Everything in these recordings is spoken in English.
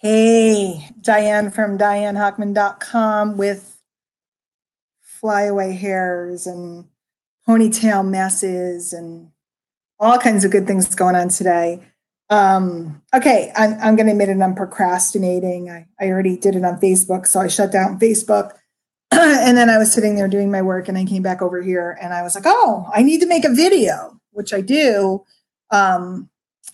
Hey, Diane from DianeHockman.com with flyaway hairs and ponytail messes and all kinds of good things going on today. Okay, I'm going to admit it, I'm procrastinating. I already did it on Facebook, so I shut down Facebook. And then I was sitting there doing my work and I came back over here and I was like, oh, I need to make a video, which I do. Um,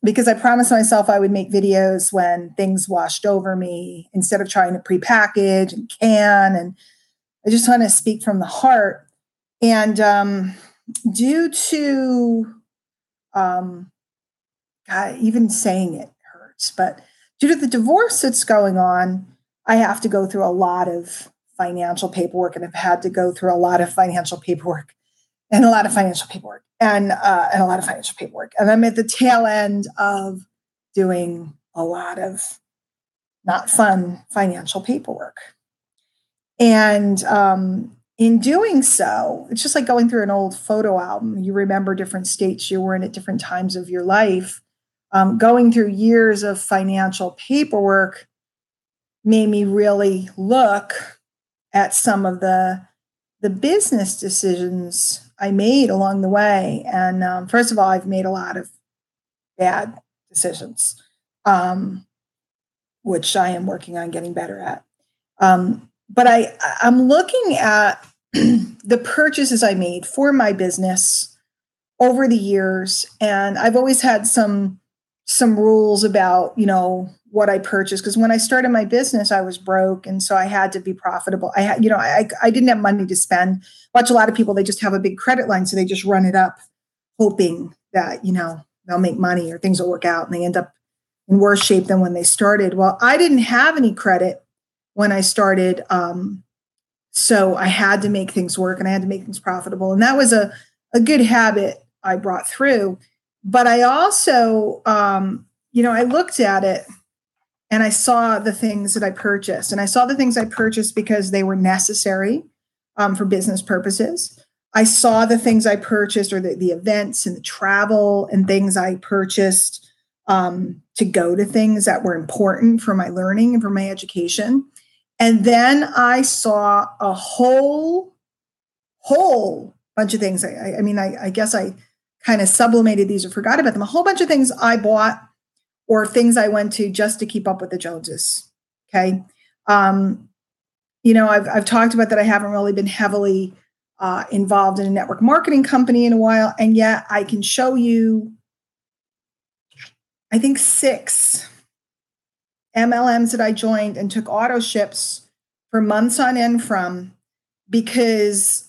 because I promised myself I would make videos when things washed over me instead of trying to prepackage and can. And I just want to speak from the heart. And due to, um, God, even saying it hurts, but due to the divorce that's going on, I have to go through a lot of financial paperwork and have had to go through a lot of financial paperwork and a lot of financial paperwork and a lot of financial paperwork. And I'm at the tail end of doing a lot of not fun financial paperwork. And in doing so, it's just like going through an old photo album. You remember different states you were in at different times of your life. Going through years of financial paperwork made me really look at some of the business decisions I made along the way. And first of all, I've made a lot of bad decisions, um, which I am working on getting better at. But I'm looking at the purchases I made for my business over the years, and I've always had some rules about what I purchased, because when I started my business I was broke, and so I had to be profitable. I had I didn't have money to spend. Watch a lot of people, they just have a big credit line, so they just run it up hoping that they'll make money or things will work out, and they end up in worse shape than when they started. Well, I didn't have any credit when I started, so I had to make things work and I had to make things profitable, and that was a good habit I brought through. But I also, I looked at it and I saw the things that I purchased. And I saw the things I purchased because they were necessary for business purposes. I saw the things I purchased, or the events and the travel and things I purchased to go to things that were important for my learning and for my education. And then I saw a whole bunch of things. I guess I kind of sublimated these or forgot about them. A whole bunch of things I bought or things I went to just to keep up with the Joneses. Okay. I've talked about that. I haven't really been heavily involved in a network marketing company in a while. And yet I can show you, I think, 6 MLMs that I joined and took auto ships for months on end from, because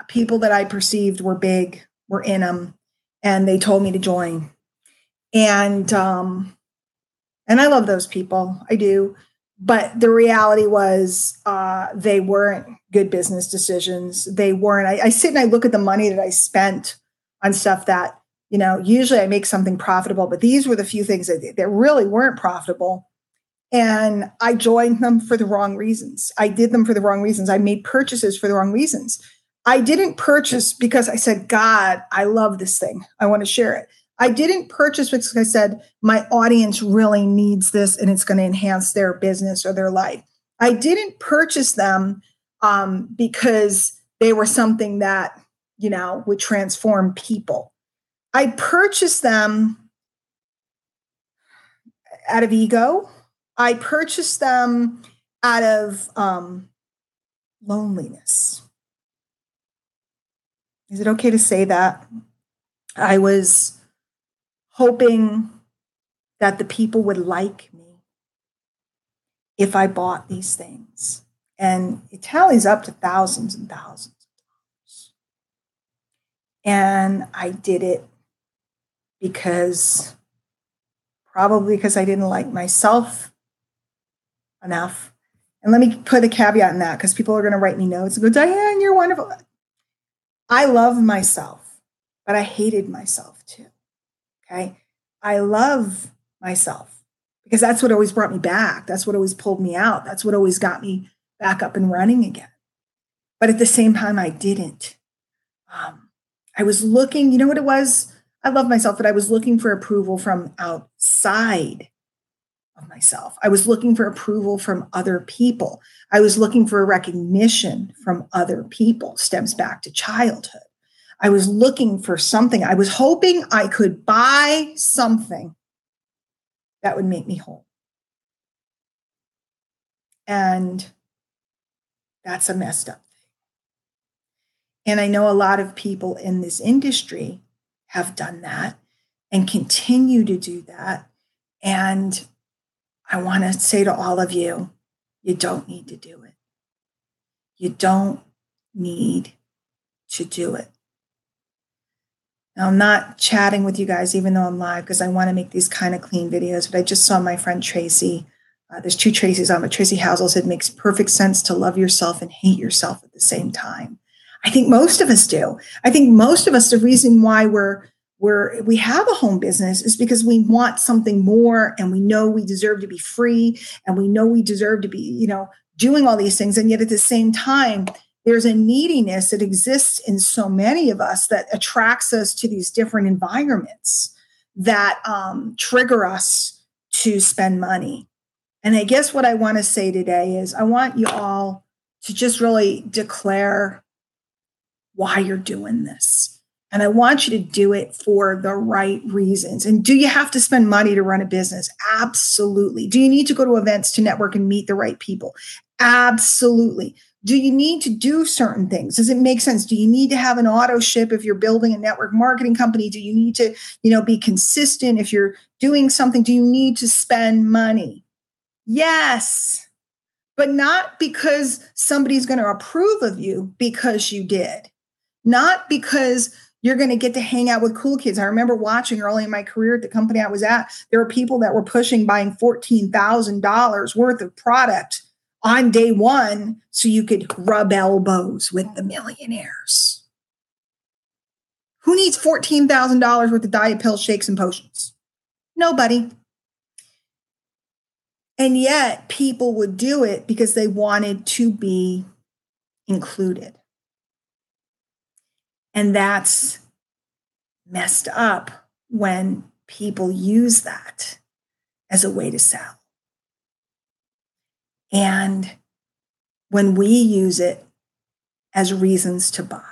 people that I perceived were big were in them, and they told me to join. And I love those people, I do. But the reality was, they weren't good business decisions. They weren't. I sit and I look at the money that I spent on stuff that, usually I make something profitable, but these were the few things that really weren't profitable. And I joined them for the wrong reasons. I did them for the wrong reasons. I made purchases for the wrong reasons. I didn't purchase because I said, God, I love this thing, I want to share it. I didn't purchase because I said, my audience really needs this and it's going to enhance their business or their life. I didn't purchase them because they were something that, would transform people. I purchased them out of ego. I purchased them out of loneliness. Is it okay to say that? I was hoping that the people would like me if I bought these things. And it tallies up to thousands and thousands of dollars. And I did it probably because I didn't like myself enough. And let me put a caveat in that, because people are going to write me notes and go, Diane, you're wonderful. I love myself, but I hated myself too. Okay. I love myself because that's what always brought me back. That's what always pulled me out. That's what always got me back up and running again. But at the same time, I didn't. I was looking, you know what it was? I love myself, but I was looking for approval from outside of myself. I was looking for approval from other people. I was looking for recognition from other people. Stems back to childhood. I was looking for something. I was hoping I could buy something that would make me whole. And that's a messed up thing. And I know a lot of people in this industry have done that and continue to do that. And I want to say to all of you, you don't need to do it. You don't need to do it. Now, I'm not chatting with you guys, even though I'm live, because I want to make these kind of clean videos. But I just saw my friend Tracy. There's two Tracys on, but Tracy Housel said it makes perfect sense to love yourself and hate yourself at the same time. I think most of us do. I think most of us, the reason why we have a home business is because we want something more, and we know we deserve to be free, and we know we deserve to be, doing all these things. And yet at the same time, there's a neediness that exists in so many of us that attracts us to these different environments that trigger us to spend money. And I guess what I want to say today is I want you all to just really declare why you're doing this. And I want you to do it for the right reasons. And do you have to spend money to run a business? Absolutely. Do you need to go to events to network and meet the right people? Absolutely. Do you need to do certain things? Does it make sense? Do you need to have an auto ship if you're building a network marketing company? Do you need to, be consistent if you're doing something? Do you need to spend money? Yes, but not because somebody's going to approve of you because you did. Not because you're going to get to hang out with cool kids. I remember watching early in my career at the company I was at, there were people that were buying $14,000 worth of product on day one so you could rub elbows with the millionaires. Who needs $14,000 worth of diet pills, shakes, and potions? Nobody. And yet people would do it because they wanted to be included. And that's messed up when people use that as a way to sell. And when we use it as reasons to buy.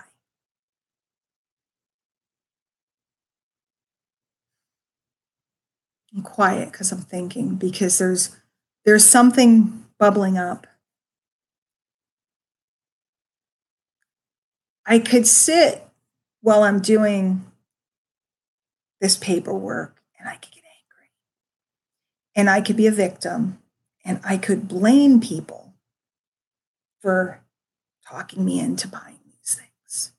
I'm quiet because I'm thinking, because there's something bubbling up. I could sit while I'm doing this paperwork and I could get angry. And I could be a victim, and I could blame people for talking me into buying these things.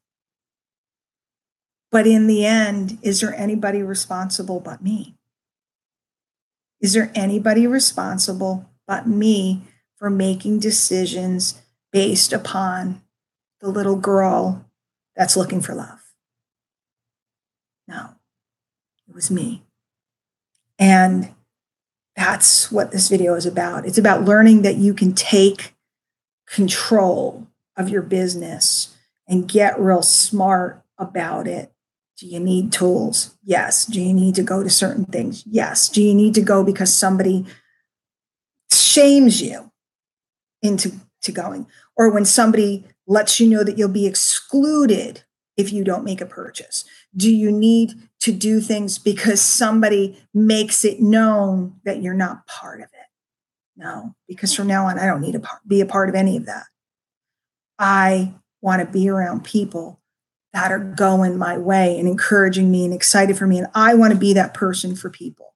But in the end, is there anybody responsible but me? Is there anybody responsible but me for making decisions based upon the little girl that's looking for love? No, it was me. And that's what this video is about. It's about learning that you can take control of your business and get real smart about it. Do you need tools? Yes. Do you need to go to certain things? Yes. Do you need to go because somebody shames you into going? Or when somebody lets you know that you'll be excluded if you don't make a purchase? Do you need to do things because somebody makes it known that you're not part of it? No, because from now on, I don't need to be a part of any of that. I want to be around people that are going my way and encouraging me and excited for me. And I want to be that person for people.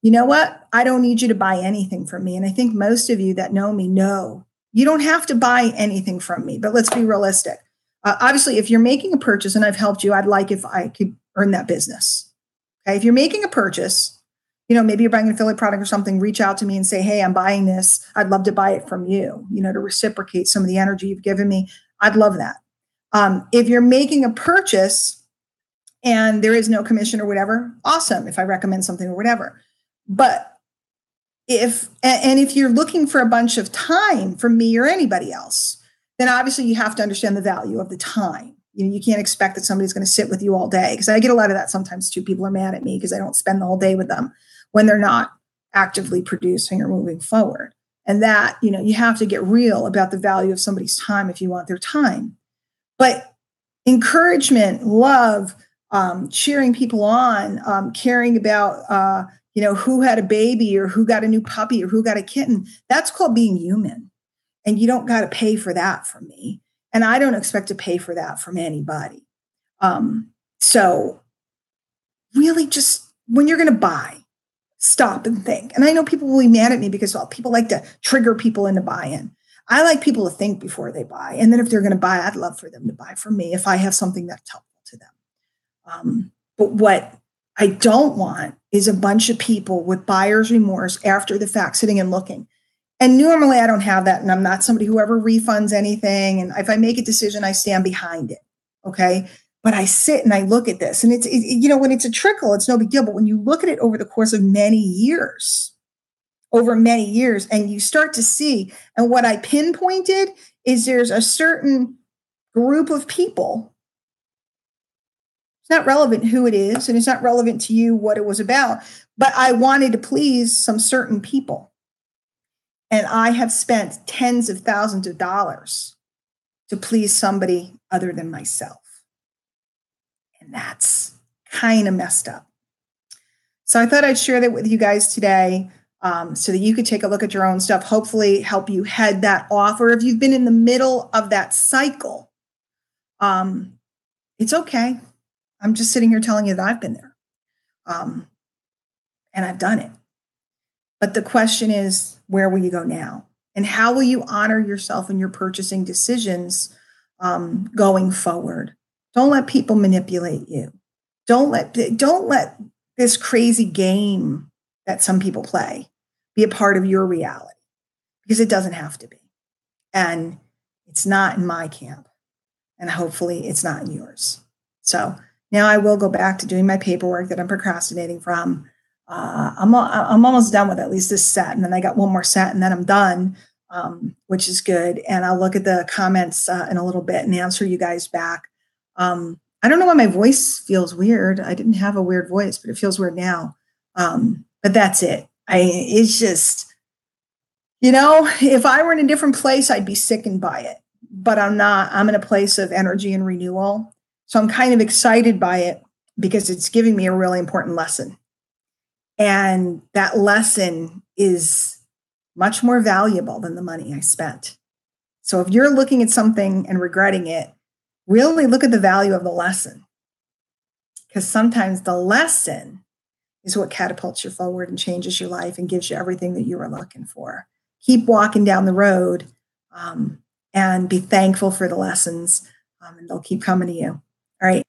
You know what? I don't need you to buy anything from me. And I think most of you that know me know you don't have to buy anything from me, but let's be realistic. Obviously, if you're making a purchase and I've helped you, I'd like if I could earn that business. Okay. If you're making a purchase, maybe you're buying an affiliate product or something, reach out to me and say, hey, I'm buying this. I'd love to buy it from you, to reciprocate some of the energy you've given me. I'd love that. If you're making a purchase and there is no commission or whatever, awesome. If I recommend something or whatever. But if you're looking for a bunch of time from me or anybody else, then obviously you have to understand the value of the time. You can't expect that somebody's going to sit with you all day, because I get a lot of that sometimes too. People are mad at me because I don't spend the whole day with them when they're not actively producing or moving forward. And that, you have to get real about the value of somebody's time if you want their time. But encouragement, love, cheering people on, caring about, who had a baby or who got a new puppy or who got a kitten, that's called being human. And you don't got to pay for that from me. And I don't expect to pay for that from anybody. So really just when you're going to buy, stop and think. And I know people will be mad at me because people like to trigger people into buy-in. I like people to think before they buy. And then if they're going to buy, I'd love for them to buy from me if I have something that's helpful to them. But what I don't want is a bunch of people with buyer's remorse after the fact sitting and looking. And normally I don't have that. And I'm not somebody who ever refunds anything. And if I make a decision, I stand behind it. Okay. But I sit and I look at this and when it's a trickle, it's no big deal. But when you look at it over the course of many years, and you start to see, and what I pinpointed is there's a certain group of people. It's not relevant who it is, and it's not relevant to you what it was about, but I wanted to please some certain people. And I have spent tens of thousands of dollars to please somebody other than myself. And that's kind of messed up. So I thought I'd share that with you guys today so that you could take a look at your own stuff, hopefully help you head that off. Or if you've been in the middle of that cycle, it's okay. I'm just sitting here telling you that I've been there and I've done it. But the question is, where will you go now? And how will you honor yourself in your purchasing decisions going forward? Don't let people manipulate you. Don't let this crazy game that some people play be a part of your reality, because it doesn't have to be. And it's not in my camp. And hopefully it's not in yours. So now I will go back to doing my paperwork that I'm procrastinating from. I'm almost done with at least this set. And then I got one more set and then I'm done, which is good. And I'll look at the comments in a little bit and answer you guys back. I don't know why my voice feels weird. I didn't have a weird voice, but it feels weird now. But that's it. It's just, if I were in a different place, I'd be sickened by it, but I'm not. I'm in a place of energy and renewal. So I'm kind of excited by it because it's giving me a really important lesson. And that lesson is much more valuable than the money I spent. So if you're looking at something and regretting it, really look at the value of the lesson, because sometimes the lesson is what catapults you forward and changes your life and gives you everything that you were looking for. Keep walking down the road and be thankful for the lessons, and they'll keep coming to you. All right.